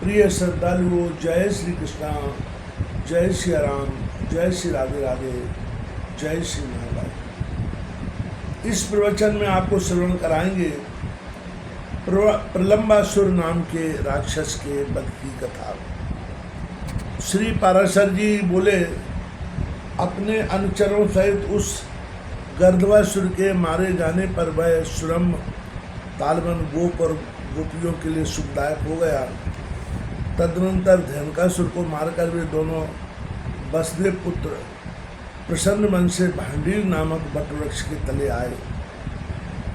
प्रिय श्रद्धालुओं, जय श्री कृष्णा, जय श्री राम, जय श्री राधे राधे, जय श्री नारायण। इस प्रवचन में आपको श्रवण कराएंगे प्रलंबासुर नाम के राक्षस के वध की कथा। श्री पाराशर जी बोले, अपने अनुचरों सहित उस गर्दवासुर के मारे जाने पर वह सुरम तालवन गोप और गोपियों के लिए सुखदायक हो गया। तदनंतर धेनुकासुर को मारकर वे दोनों वसुदेव पुत्र प्रसन्न मन से भांडीर नामक वटवृक्ष के तले आए।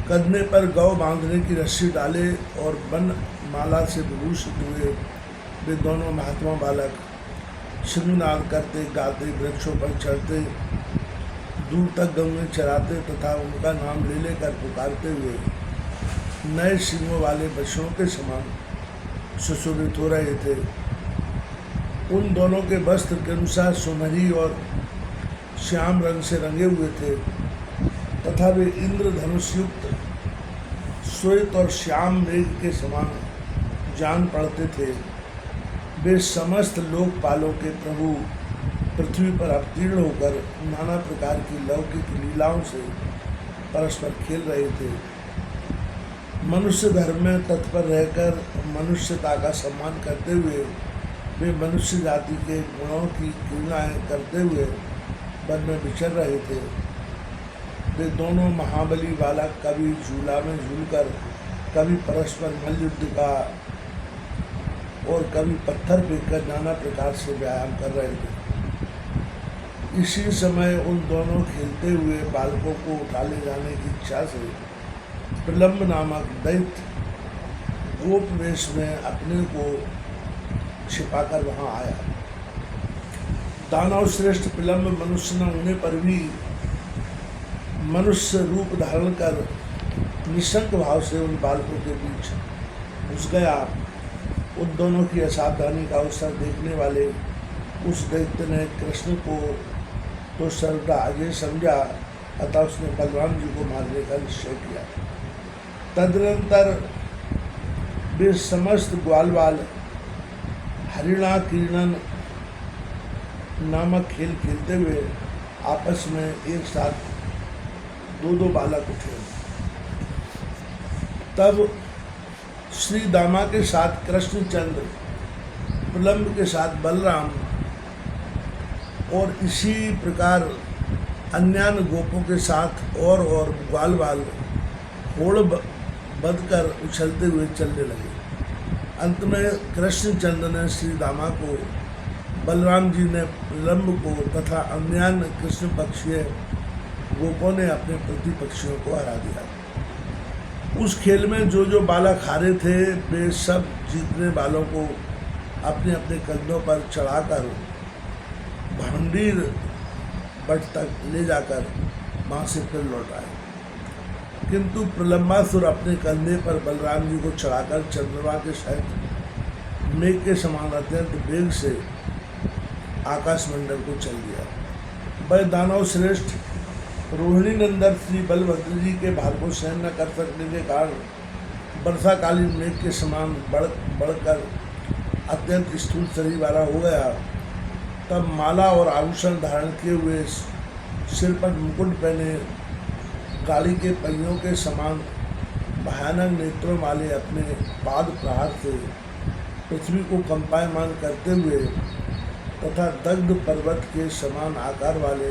कदने पर गौ बांधने की रस्सी डाले और वन माला से विभूषित हुए वे दोनों महात्मा बालक श्रृंगनाद करते गाते, वृक्षों पर चढ़ते, दूर तक गंगे चराते तथा उनका नाम ले लेकर पुकारते हुए नए सिंगों वाले बछड़ों के समान सुशोभित हो रहे थे। उन दोनों के वस्त्र के अनुसार सुनहरी और श्याम रंग से रंगे हुए थे तथा वे इंद्रधनुष युक्त श्वेत और श्याम मेघ के समान जान पड़ते थे। वे समस्त लोकपालों के प्रभु पृथ्वी पर अवतीर्ण होकर नाना प्रकार की लौकिक लीलाओं से परस्पर खेल रहे थे। मनुष्य धर्म में तत्पर रहकर मनुष्यता का सम्मान करते हुए वे मनुष्य जाति के गुणों की तुलनाएं करते हुए वन में विचर रहे थे। वे दोनों महाबली बालक कभी झूला में झूलकर, कभी परस्पर मल्लयुद्ध का और कभी पत्थर फेंककर नाना प्रकार से व्यायाम कर रहे थे। इसी समय उन दोनों खेलते हुए बालकों को उठा ले जाने की इच्छा से प्रलंब नामक दैत्य गोप वेश में अपने को छिपाकर वहां आया। दानव श्रेष्ठ प्रलंब मनुष्य न होने पर भी मनुष्य रूप धारण कर निशंक भाव से उन बालकों के बीच घुस गया। उन दोनों की असावधानी का अवसर देखने वाले उस दैत्य ने कृष्ण को तो सर्वदा अजय समझा, अतः उसने बलराम जी को मारने का निश्चय किया। तदनंतर वे समस्त ग्वाल बाल हरिणा क्रीड़न नामक खेल खेलते हुए आपस में एक साथ दो बालक उठे। तब श्री दामा के साथ कृष्णचंद्र, प्रलंब के साथ बलराम और इसी प्रकार अन्यान्य गोपों के साथ और ग्वाल बाल होड़ बदकर उछलते हुए चलने लगे। अंत में कृष्णचंद्र ने श्री दामा को, बलराम जी ने प्रलंब को तथा अन्यान्य कृष्ण पक्षीय गोपों ने अपने प्रतिपक्षियों को हरा दिया। उस खेल में जो बालक हारे थे वे सब जीतने वालों को अपने अपने कंधों पर चढ़ाकर भांडीर बट तक ले जाकर वहाँ से फिर लौट आए। किंतु प्रलंबासुर अपने कंधे पर बलराम जी को चढ़ाकर चंद्रमा के सहित मेघ के समान अत्यंत वेग से आकाश मंडल को चल दिया। वह दानव श्रेष्ठ रोहिणी नंदन श्री बलभद्र जी के भार को सहन न कर सकने के कारण वर्षाकालीन मेघ के समान बढ़कर अत्यंत स्थूल शरीर वाला हो गया। तब माला और आभूषण धारण किए हुए, सिर पर मुकुट पहने, गाड़ी के पहियों के समान भयानक नेत्रों वाले अपने पाद प्रहार से पृथ्वी को कंपायमान करते हुए तथा दग्ध पर्वत के समान आकार वाले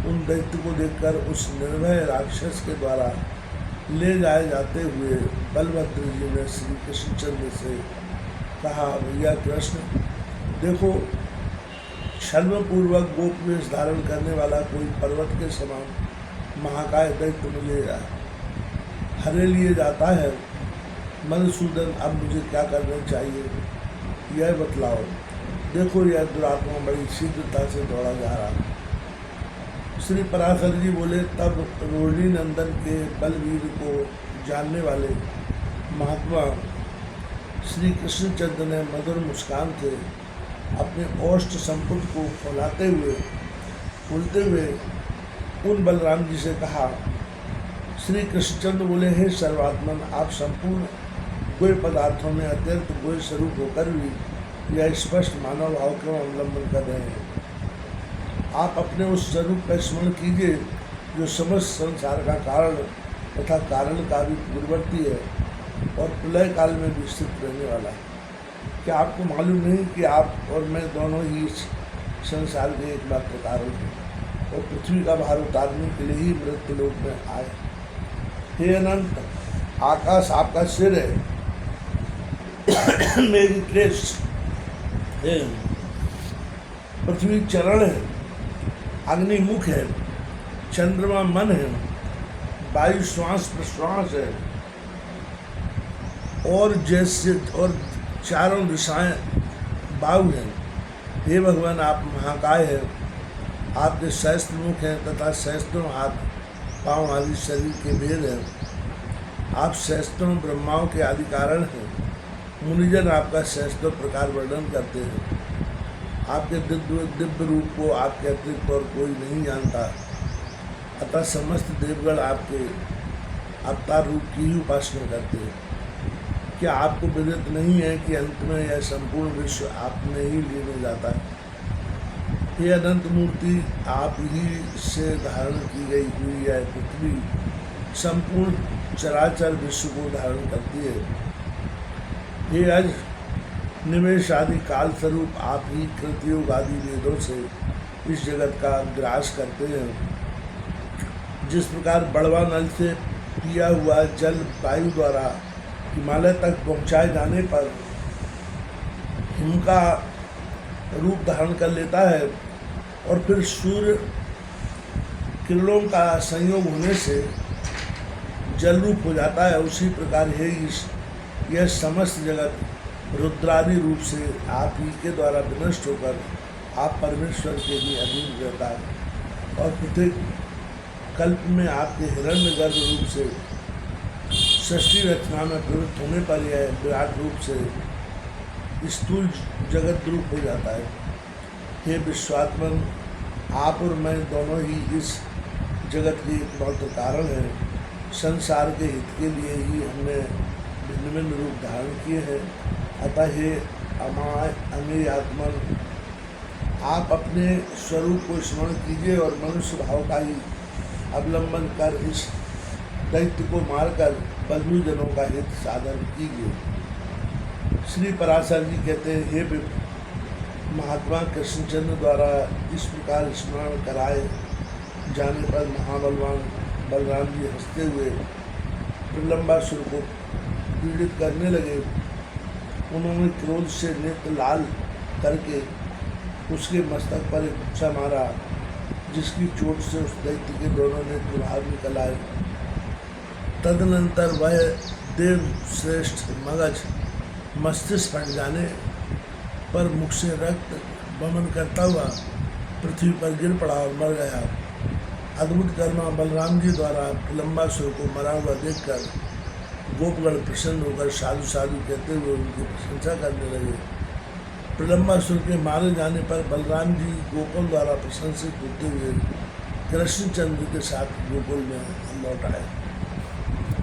उन दैत्य को देखकर उस निर्भय राक्षस के द्वारा ले जाए जाते हुए बलभद्र जी ने श्री कृष्णचंद्र से कहा, भैया कृष्ण, देखो, छद्मपूर्वक गोप वेश धारण करने वाला कोई पर्वत के समान महाकाय दैत्य मुझे हरे लिए जाता है। मधुसूदन, अब मुझे क्या करना चाहिए यह बतलाओ। देखो, यह दुरात्मा बड़ी शीघ्रता से दौड़ा जा रहा है। श्री पराशर जी बोले, तब रोहिणी नंदन के बलवीर को जानने वाले महात्मा श्री कृष्णचंद्र ने मधुर मुस्कान से अपने ओष्ठ संपुट को फूलते हुए उन बलराम जी से कहा। श्री कृष्णचंद्र बोले, हे सर्वात्मन, आप संपूर्ण कोई पदार्थों में अत्यंत गोय स्वरूप होकर भी यह स्पष्ट मानव भाव का अवलंबन कर रहे हैं। आप अपने उस स्वरूप का स्मरण कीजिए जो समस्त संसार का कारण तथा कारण का भी पूर्ववर्ती है और प्रलय काल में भी स्थित रहने वाला है। क्या आपको मालूम नहीं कि आप और मैं दोनों ही इस संसार के एकमात्र कारण हैं और पृथ्वी का भार उतारने के लिए ही मृत्यु लोक में आए। हे अनंत, आकाश आपका सिर है, मेरी केश है, पृथ्वी चरण है, अग्नि मुख है, चंद्रमा मन है, वायु श्वास प्रश्वास है और चारों दिशाएं बाहु हैं। हे भगवान, आप महाकाय हैं, आपके सहस्त्र मुख हैं तथा सहस्त्रों हाथ पाँव आदि शरीर के भेद हैं। आप सहस्त्रों ब्रह्माओं के आदि कारण हैं। मुनिजन आपका सहस्त्रों प्रकार वर्णन करते हैं। आपके दिव्य रूप को आपके अतिरिक्त और कोई नहीं जानता, अतः समस्त देवगण आपके अवतार रूप की ही उपासना करते हैं। क्या आपको विदित नहीं है कि अंत में यह संपूर्ण विश्व आप में ही लीन जाता है? ये अनंत मूर्ति आप ही से धारण की गई हुई यह पृथ्वी संपूर्ण चराचर विश्व को धारण करती है। ये अज निमेश आदि काल स्वरूप आप ही कृतयुग आदि वेदों से इस जगत का ग्रास करते हैं। जिस प्रकार बड़वा नल से पिया हुआ जल वायु द्वारा हिमालय तक पहुंचाए जाने पर हिम का रूप धारण कर लेता है और फिर सूर्य किरणों का संयोग होने से जल रूप हो जाता है, उसी प्रकार है यह समस्त जगत रुद्रादि रूप से आप ही के द्वारा विनष्ट होकर आप परमेश्वर के भी अधीन रहता है और प्रत्येक कल्प में आपके हिरण्यगर्भ रूप से सृष्टि रचना में प्रवृत्त होने पर यह विराट रूप से स्थूल जगत रूप हो जाता है। हे विश्वात्मन, आप और मैं दोनों ही इस जगत के एकमात्र कारण हैं। संसार के हित के लिए ही हमने भिन्न भिन्न रूप धारण किए हैं। अतः हे अमेय आत्मन, आप अपने स्वरूप को स्मरण कीजिए और मनुष्य भाव का ही अवलंबन कर इस दैत्य को मारकर बंधुजनों का हित साधन कीजिए। श्री पराशर जी कहते हैं, हे महात्मा कृष्णचंद्र द्वारा इस प्रकार स्मरण कराए जाने पर महाबलवान बलराम जी हंसते हुए प्रलंबासुर को पीड़ित करने लगे। उन्होंने क्रोध से नेत्र लाल करके उसके मस्तक पर एक गुच्छा मारा, जिसकी चोट से उस दैत्य के दोनों नेत्र बाहर निकल आए। तदनंतर वह देव श्रेष्ठ मगज मस्तिष्क फट जाने पर मुख से रक्त वमन करता हुआ पृथ्वी पर गिर पड़ा और मर गया। अद्भुत कर्मा बलराम जी द्वारा प्रलंबासुर को मरा हुआ देखकर गोपगण प्रसन्न होकर साधु साधु कहते हुए उनकी प्रशंसा करने लगे। प्रलंबासुर के मारे जाने पर बलराम जी गोकुल द्वारा प्रशंसित होते हुए कृष्णचंद्र के साथ गोकुल में लौट आए।